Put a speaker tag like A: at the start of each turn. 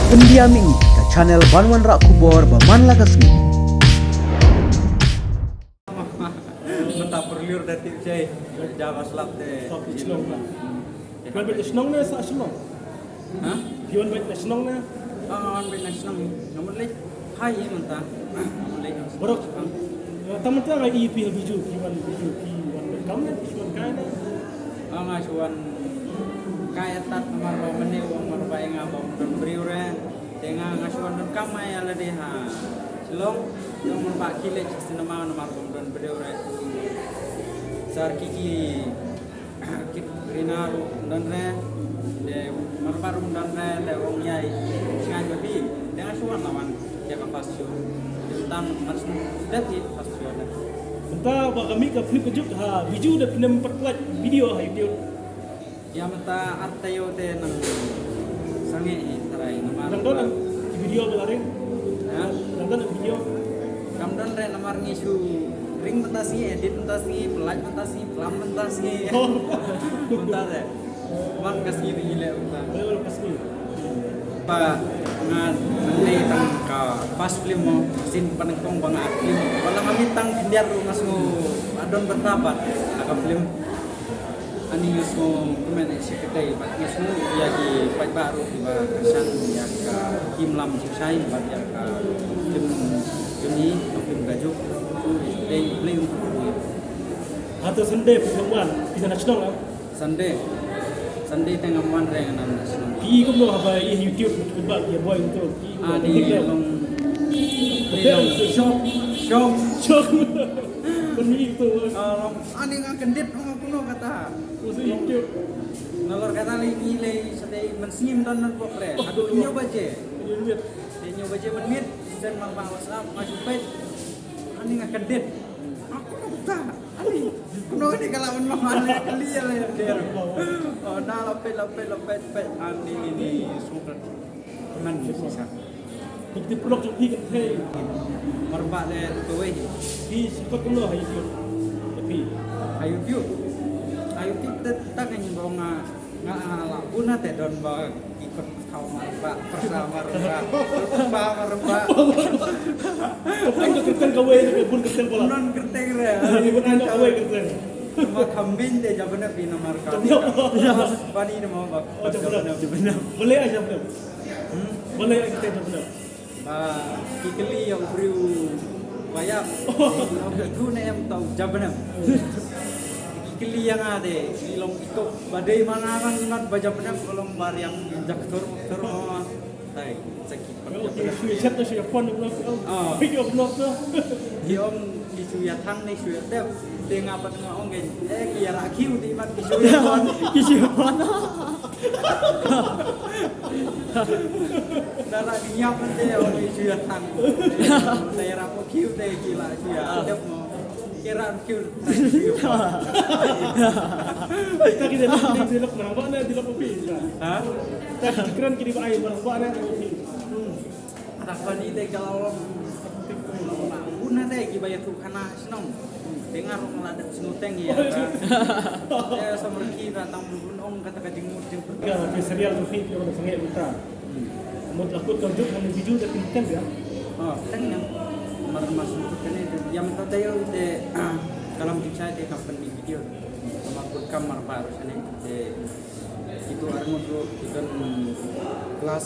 A: Pendiaming ke channel Banwan Rak Kubor Baman Lagasmi.
B: Mata perliur dari saya Jawa Selap deh.
C: Senang lah. Kiwan bet senang na sa senang.
B: Hah?
C: Kiwan bet senang na.
B: On bin nasional. Namun leh, hai mentah. Namun leh.
C: Borok. Taman ta ngai EP biju kiwan bet kam na kiwan kai na.
B: Ngasuan kaya tat nomor meni wong merba yang abang dan beriure dengan ngasuan dan kamai ala deh ha. Selong yang merba kile cinema nomor dan beriure. Sar kiki kit rinaru dan re de marparum dan re de wong yai ngan babi dengan suan lawan dia kapasio tentang mas dati pasio na
C: Entah ba kami ka flip juk ha biju da pinem perplat video ha YouTube.
B: ya mata artayo de nang sange tarai nomor
C: Nang don video ba ring?
B: ya
C: Nang don video.
B: kamdan re nomor ngisu ring mentasi edit mentasi pelaj mentasi pelam mentasi bentar deh mang kasih gile bentar
C: Bayo kasih.
B: pa ngan nanti tang ka pas film mo sin panengkong bang film wala mamitang hindiar mas mo adon bertabat aka film ani mas mo kumen si kedai pat mas mo ya di pat baru di kesan ya ka kimlam susai pat ya ka film ini film gajuk dei play untuk
C: Atau Sunday pertemuan kita nasional lah.
B: Sunday tengah man reng nan nasional
C: Pi ko no haba YouTube ba ya boy untuk.
B: di long shop
C: Shok. Beni itu.
B: ani nga kendit nga kuno kata
C: Usi YouTube.
B: nalor kata lagi le sadai mensim dan nan pokre aku nyoba je
C: YouTube.
B: dia nyoba je menit dan mang bang WhatsApp masuk page ani nga kendit aku kata ani kuno ni kalau memang mana kali ya le dia oh na lopet pet ani ini suka man bisa
C: Kita pelok juk pi kan hey.
B: merba le tuwe
C: Pi sikot ko no ha YouTube. Tapi
B: ayo kita tak hanya bawa nga ala puna te don ba ikut kau marba bersama merba
C: Kau kerten kau bun kerten bola.
B: non kerteng re
C: Ini pun anak kau kerten.
B: cuma kambing deh jabana pina marka pani ni mau bak
C: Oh jabana. Boleh aja benar. Boleh kita jabana.
B: ba kikeli yang priu bayap itu ne em tau jabana kikeli yang ada ilong ikut badai mana kan not baja benar kolong bar yang jaktor tai sakit
C: Okey, sudah chat dah sudah phone belum. Pick up block tu.
B: Diom isu ya thang ni isu ya tep dia ngapat ngomong gen kia rakiu di mat isu ya kon
C: Kisi phone.
B: dara dinyap nanti orang isu ya thang saya rapo kiu teh gila isu ya tep mau kira kiu
C: Kita kita nak dilap mana? Mana dilap api?
B: ha
C: Tak keren kiri air mana?
B: harapan ini kalau una teh gibaya tu kana senong dengar orang ladak senuteng ya ya samerki datang bulun kata kajing muding
C: Ya, tapi serial tu fit yang sangat besar. Mau takut kau juk mana video tapi kan ya.
B: oh kan yang kemarin masuk kan yang tayo de dalam saya de company video sama kamar baru sana de itu armo tu kita kelas